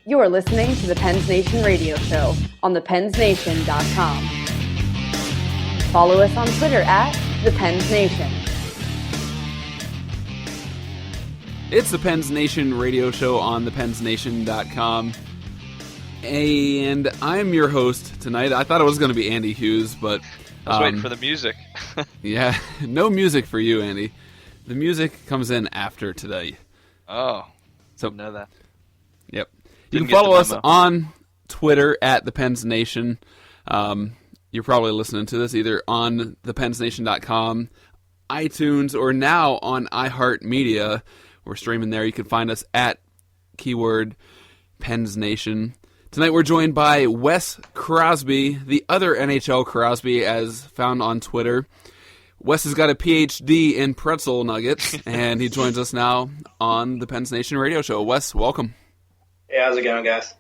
You're listening to the Pens Nation radio show on thepensnation.com. Follow us on Twitter at thepensnation. It's the Pens Nation radio show on thepensnation.com. And I'm your host tonight. I thought it was going to be Andy Hughes, but I was waiting for the music. Yeah, no music for you, Andy. The music comes in after today. Oh, so know that. Yep. You can follow us on Twitter at the Pens Nation. You're probably listening to this either on thepensnation.com, iTunes, or now on iHeartMedia. We're streaming there. You can find us at keyword Pens Nation. Tonight we're joined by Wes Crosby, the other NHL Crosby, as found on Twitter. Wes has got a PhD in Pretzel Nuggets, and he joins us now on the Pens Nation radio show. Wes, welcome. Hey, how's it going, guys?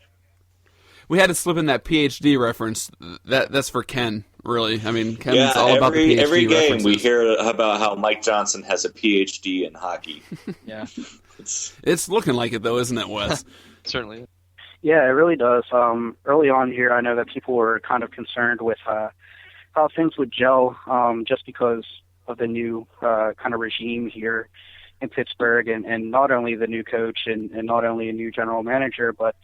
We had to slip in that PhD reference. That's for Ken, really. I mean, Ken's all about the PhD every game references. we hear about how Mike Johnson has a PhD in hockey. Yeah. It's looking like it, though, isn't it, Wes? Certainly. Yeah, it really does. Early on here, I know that people were kind of concerned with how things would gel just because of the new kind of regime here in Pittsburgh, and not only the new coach and not only a new general manager, but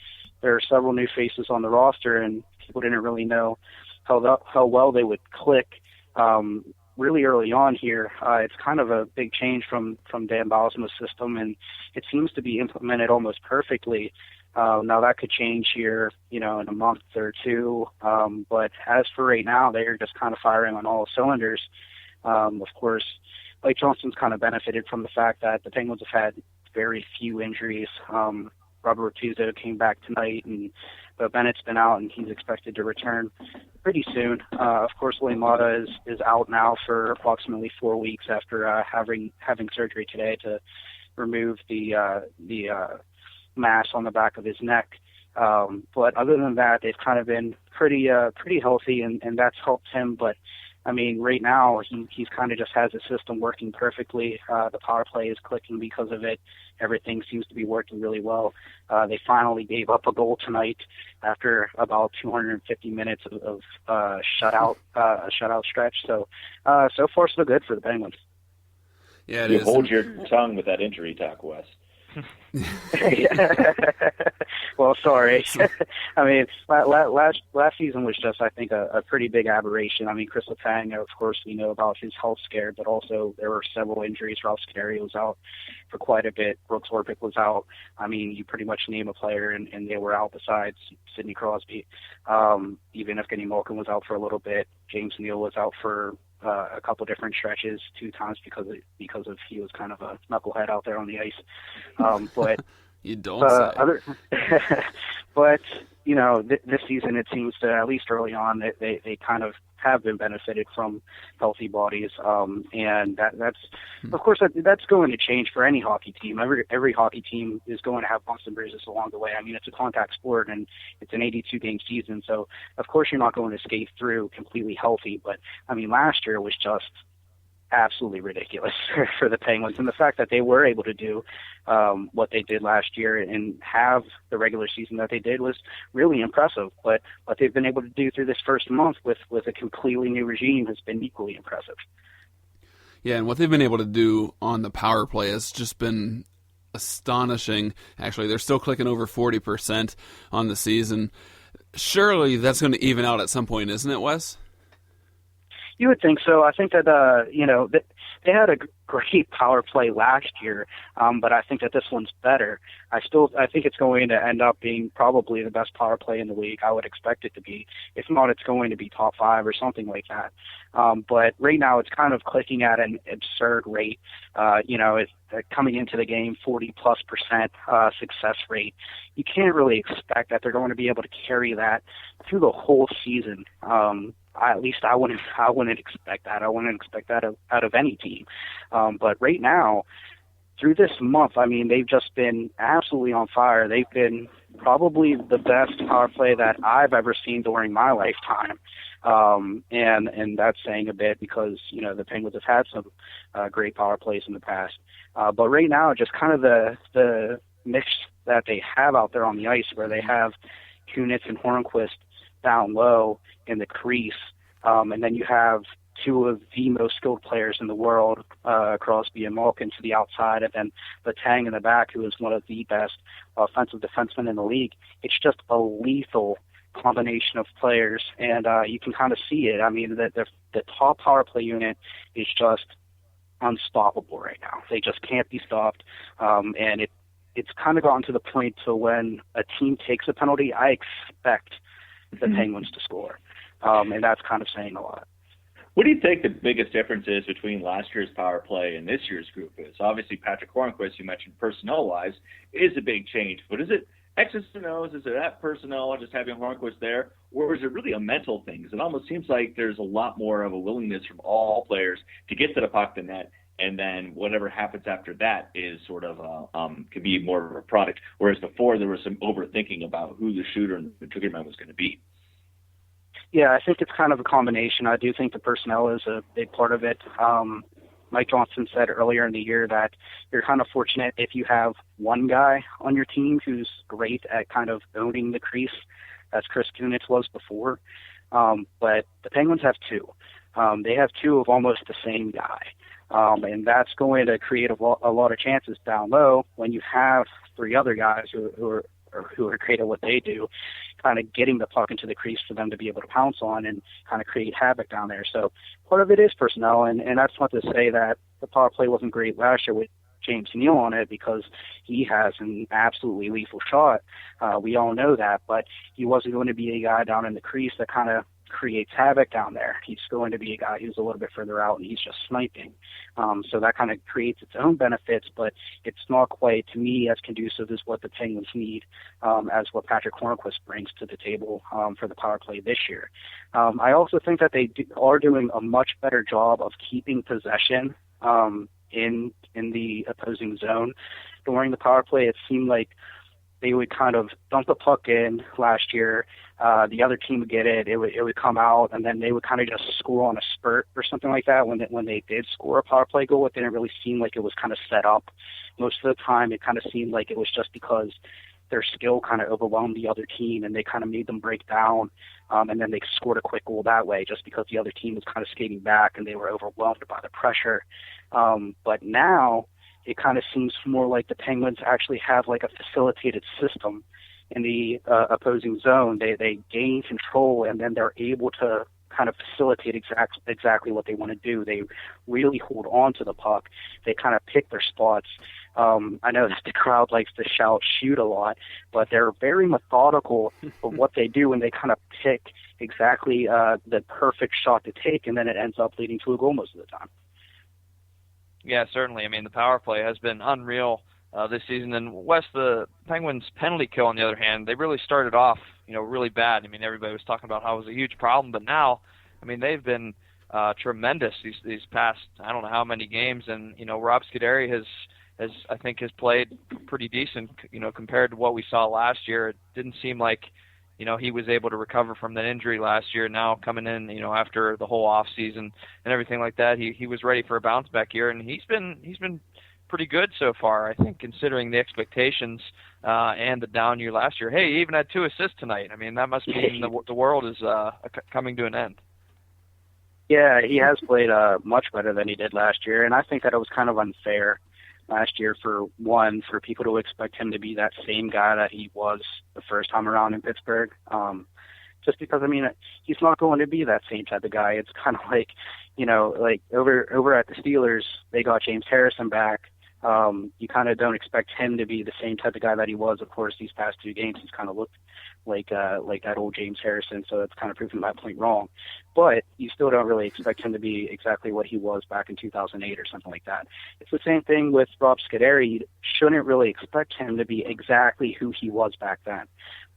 there are several new faces on the roster, and people didn't really know how well they would click really early on here. It's kind of a big change from Dan Bylsma's system, and it seems to be implemented almost perfectly. Now that could change here, in a month or two, but as for right now, they're just kind of firing on all cylinders. Of course, Mike Johnson's kind of benefited from the fact that the Penguins have had very few injuries. Robert Rotuzzo came back tonight, but Bennett's been out, and he's expected to return pretty soon. Of course, William Mata is out now for approximately 4 weeks after having surgery today to remove the mass on the back of his neck. But other than that, they've kind of been pretty healthy, and that's helped him. But I mean, right now, he's kind of just has a system working perfectly. The power play is clicking because of it. Everything seems to be working really well. They finally gave up a goal tonight after about 250 minutes of a shutout stretch. So far so good for the Penguins. Yeah, it you is. Hold your tongue with that injury talk, Wes. Well, sorry. I mean, last season was just, I think, a pretty big aberration. I mean, Chris Letang, of course, we know about his health scare, but also there were several injuries. Ralph Scary was out for quite a bit. Brooks Orpik was out. I mean, you pretty much name a player, and they were out besides Sidney Crosby. Even Evgeny Malkin was out for a little bit. James Neal was out for a couple different stretches, 2 times because of he was kind of a knucklehead out there on the ice. But you don't say. But this season it seems to, at least early on, they kind of have been benefited from healthy bodies, and that's of course that's going to change for any hockey team. Every hockey team is going to have bumps and bruises along the way. I mean, it's a contact sport and it's an 82-game season, so of course you're not going to skate through completely healthy. But I mean, last year was just absolutely ridiculous for the Penguins, and the fact that they were able to do what they did last year and have the regular season that they did was really impressive. But what they've been able to do through this first month with a completely new regime has been equally impressive. Yeah, and what they've been able to do on the power play has just been astonishing. Actually, they're still clicking over 40% on the season. Surely that's going to even out at some point, isn't it, Wes? You would think so. I think that they had a great power play last year, but I think that this one's better. I think it's going to end up being probably the best power play in the league. I would expect it to be. If not, it's going to be top 5 or something like that. But right now, it's kind of clicking at an absurd rate. It's coming into the game 40+% success rate. You can't really expect that they're going to be able to carry that through the whole season. At least I wouldn't expect that. I wouldn't expect that out of any team. But right now, through this month, I mean, they've just been absolutely on fire. They've been probably the best power play that I've ever seen during my lifetime. And that's saying a bit because, the Penguins have had some great power plays in the past. But right now, just kind of the mix that they have out there on the ice, where they have Kunitz and Hornquist down low in the crease, and then you have two of the most skilled players in the world, Crosby and Malkin, to the outside, and then Letang in the back, who is one of the best offensive defensemen in the league. It's just a lethal combination of players, and you can kind of see it. I mean, the top power play unit is just unstoppable right now. They just can't be stopped, and it's kind of gotten to the point to when a team takes a penalty, I expect the Penguins to score, and that's kind of saying a lot. What do you think the biggest difference is between last year's power play and this year's group is? Obviously, Patrick Hornquist, you mentioned personnel-wise, is a big change. But is it X's and O's? Is it that personnel, just having Hornquist there? Or is it really a mental thing? 'Cause it almost seems like there's a lot more of a willingness from all players to get to the puck than that. And then whatever happens after that is sort of could be more of a product. Whereas before, there was some overthinking about who the shooter and the triggerman was going to be. Yeah, I think it's kind of a combination. I do think the personnel is a big part of it. Mike Johnson said earlier in the year that you're kind of fortunate if you have one guy on your team who's great at kind of owning the crease, as Chris Kunitz was before. But the Penguins have two. They have two of almost the same guy. And that's going to create a lot of chances down low when you have three other guys who are great at what they do, kind of getting the puck into the crease for them to be able to pounce on and kind of create havoc down there. So part of it is personnel, and that's not to say that the power play wasn't great last year with James Neal on it, because he has an absolutely lethal shot. We all know that, but he wasn't going to be a guy down in the crease that kind of creates havoc down there. He's going to be a guy who's a little bit further out, and he's just sniping. So that kind of creates its own benefits, but it's not quite, to me, as conducive as what the Penguins need, as what Patrick Hornquist brings to the table for the power play this year. I also think that they are doing a much better job of keeping possession in the opposing zone. During the power play, it seemed like they would kind of dump the puck in last year. The other team would get it. It would come out, and then they would kind of just score on a spurt or something like that. When they did score a power play goal, it didn't really seem like it was kind of set up. Most of the time, it kind of seemed like it was just because their skill kind of overwhelmed the other team, and they kind of made them break down, and then they scored a quick goal that way just because the other team was kind of skating back and they were overwhelmed by the pressure. But now it kind of seems more like the Penguins actually have like a facilitated system in the opposing zone. They gain control, and then they're able to kind of facilitate exactly what they want to do. They really hold on to the puck. They kind of pick their spots. I know that the crowd likes to shoot a lot, but they're very methodical of what they do, and they kind of pick exactly the perfect shot to take, and then it ends up leading to a goal most of the time. Yeah, certainly. I mean, the power play has been unreal this season. And Wes, the Penguins' penalty kill, on the other hand, they really started off, really bad. I mean, everybody was talking about how it was a huge problem, but now, I mean, they've been tremendous these past, I don't know how many games. And Rob Scuderi has played pretty decent, compared to what we saw last year. It didn't seem like he was able to recover from that injury last year. Now coming in, after the whole off season and everything like that, he was ready for a bounce back year, and he's been pretty good so far, I think, considering the expectations and the down year last year. Hey, he even had 2 assists tonight. I mean, that must mean the world is coming to an end. Yeah, he has played much better than he did last year, and I think that it was kind of unfair last year for people to expect him to be that same guy that he was the first time around in Pittsburgh. Just because, I mean, he's not going to be that same type of guy. It's kind of like, like over at the Steelers, they got James Harrison back. You kind of don't expect him to be the same type of guy that he was. Of course, these past 2 games, he's kind of looked like that old James Harrison, so it's kind of proving that point wrong. But you still don't really expect him to be exactly what he was back in 2008 or something like that. It's the same thing with Rob Scuderi. You shouldn't really expect him to be exactly who he was back then.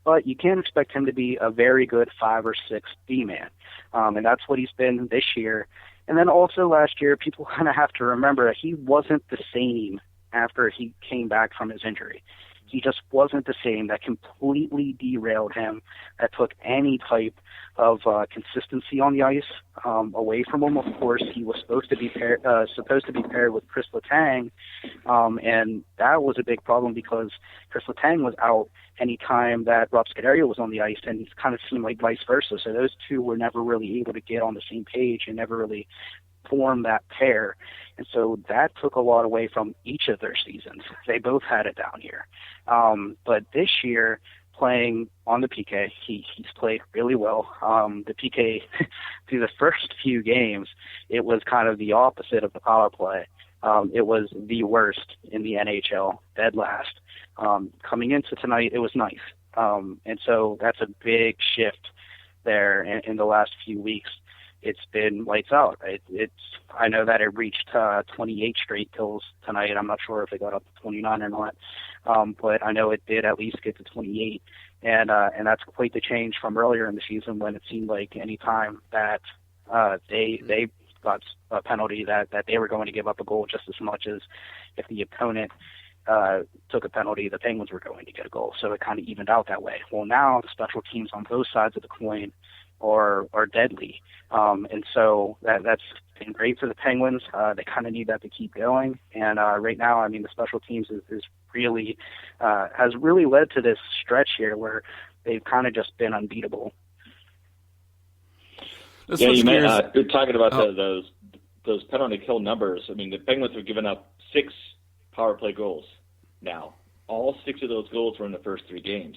But you can expect him to be a very good 5 or 6 D-man, and that's what he's been this year. And then also last year, people kind of have to remember that he wasn't the same after he came back from his injury. He just wasn't the same. That completely derailed him. That took any type of consistency on the ice away from him. Of course, he was supposed to be paired with Chris Letang, and that was a big problem because Chris Letang was out any time that Rob Scuderia was on the ice, and it kind of seemed like vice versa. So those two were never really able to get on the same page and never really form that pair. And so that took a lot away from each of their seasons. They both had it down here. But this year, playing on the PK, he's played really well. The PK, through the first few games, it was kind of the opposite of the power play. It was the worst in the NHL, dead last. Coming into tonight, it was nice. And so that's a big shift there in the last few weeks. It's been lights out. I know that it reached 28 straight kills tonight. I'm not sure if it got up to 29 or not, but I know it did at least get to 28, and that's quite the change from earlier in the season when it seemed like any time that they got a penalty that they were going to give up a goal just as much as if the opponent took a penalty, the Penguins were going to get a goal. So it kind of evened out that way. Well, now the special teams on both sides of the coin are deadly. And so that's been great for the Penguins. They kind of need that to keep going. And right now, I mean, the special teams is really has really led to this stretch here where they've kind of just been unbeatable. You're talking about those penalty kill numbers. I mean, the Penguins have given up 6 power play goals now. All 6 of those goals were in the first 3 games.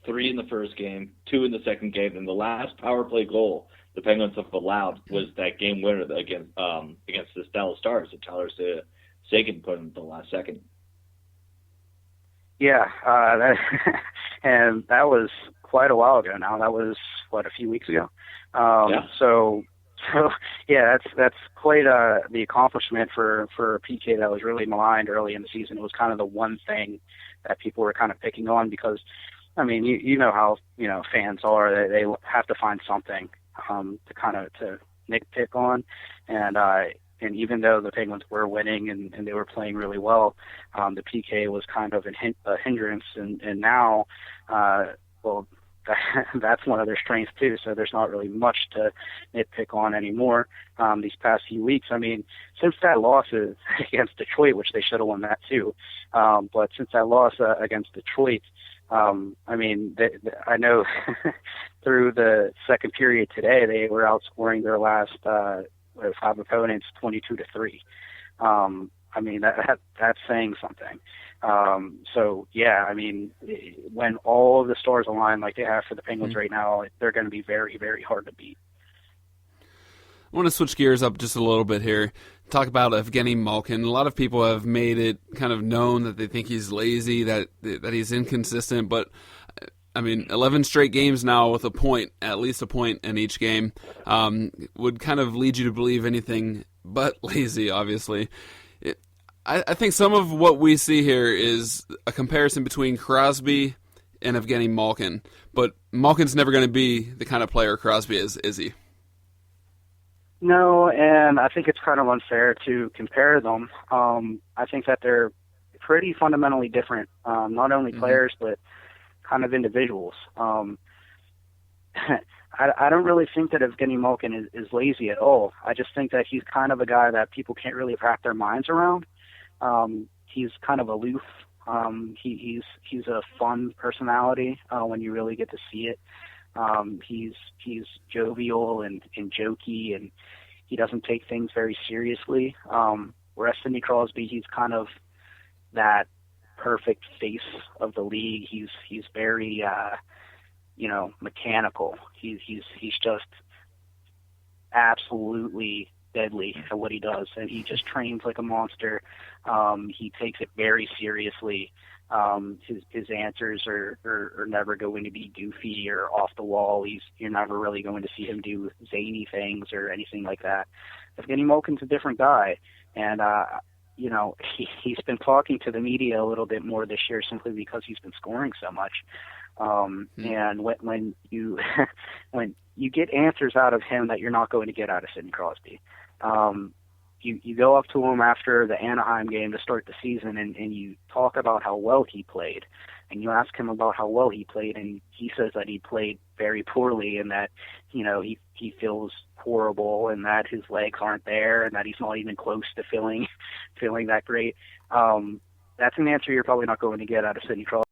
3 in the first game, 2 in the second game, and the last power play goal the Penguins have allowed was that game winner against the Dallas Stars that Tyler Seguin put in the last second. Yeah, and that was quite a while ago now. That was, a few weeks ago? Yeah. So yeah, that's quite the accomplishment for a PK that was really maligned early in the season. It was kind of the one thing that people were kind of picking on because, I mean, you know how fans are. They have to find something to nitpick on, and even though the Penguins were winning and they were playing really well, the PK was kind of a hindrance, and now, that's one of their strengths too. So there's not really much to nitpick on anymore. These past few weeks, I mean, since that loss against Detroit, which they should have won that too, but since that loss against Detroit, I mean, I know through the second period today, they were outscoring their last 5 opponents 22-3. I mean, that's saying something. So yeah, I mean, when all of the stars align like they have for the Penguins right now, they're going to be very, very hard to beat. I want to switch gears up just a little bit here. Talk about Evgeny Malkin. A lot of people have made it kind of known that they think he's lazy, that he's inconsistent. But, I mean, 11 straight games now with at least a point in each game, would kind of lead you to believe anything but lazy, obviously. I think some of what we see here is a comparison between Crosby and Evgeny Malkin. But Malkin's never going to be the kind of player Crosby is he? No, and I think it's kind of unfair to compare them. I think that they're pretty fundamentally different, not only players, but kind of individuals. I don't really think that Evgeny Malkin is lazy at all. I just think that he's kind of a guy that people can't really wrap their minds around. He's kind of aloof. He's a fun personality when you really get to see it. He's jovial and jokey, and he doesn't take things very seriously. Whereas Sidney Crosby, he's kind of that perfect face of the league. He's very mechanical. He's just absolutely deadly at what he does, and he just trains like a monster. He takes it very seriously. His answers are never going to be goofy or off the wall. You're never really going to see him do zany things or anything like that. Evgeny Malkin's a different guy, and he's been talking to the media a little bit more this year simply because he's been scoring so much. And when you when you get answers out of him that you're not going to get out of Sidney Crosby, you go up to him after the Anaheim game to start the season, and you talk about how well he played, and you ask him about how well he played, and he says that he played very poorly, and that he feels horrible, and that his legs aren't there, and that he's not even close to feeling that great. That's an answer you're probably not going to get out of Sidney Crosby.